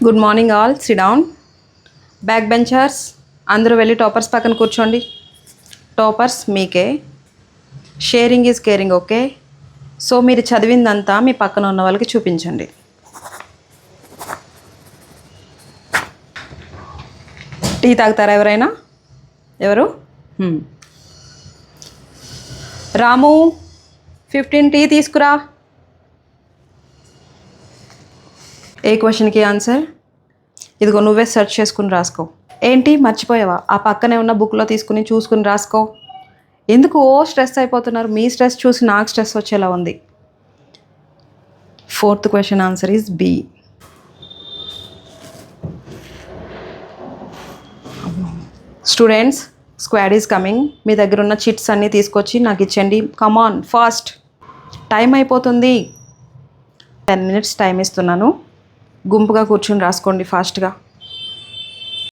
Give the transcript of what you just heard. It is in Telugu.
Good morning all, SIT down. Back benchers అందరూ వెళ్ళి టాపర్స్ పక్కన కూర్చోండి. టాపర్స్ మీకే. Sharing is caring, okay? So మీరు చదివిందంతా మీ పక్కన ఉన్న వాళ్ళకి చూపించండి. టీ తాగుతారా ఎవరైనా? ఎవరు? రాము, 15 టీ తీసుకురా. ఏ క్వశ్చన్కి ఆన్సర్? ఇదిగో నువ్వే సెర్చ్ చేసుకుని రాసుకో. ఏంటి మర్చిపోయావా? ఆ పక్కనే ఉన్న బుక్లో తీసుకుని చూసుకుని రాసుకో. ఎందుకు స్ట్రెస్ అయిపోతున్నారు? మీ స్ట్రెస్ చూసి నాకు స్ట్రెస్ వచ్చేలా ఉంది. 4th question answer is B. Students, squad is coming. మీ దగ్గర ఉన్న చిట్స్ అన్నీ తీసుకొచ్చి నాకు ఇచ్చండి. కమాన్ ఫాస్ట్, టైం అయిపోతుంది. 10 minutes టైం ఇస్తున్నాను. గుంపుగా కూర్చొని రాసుకోండి ఫాస్ట్గా.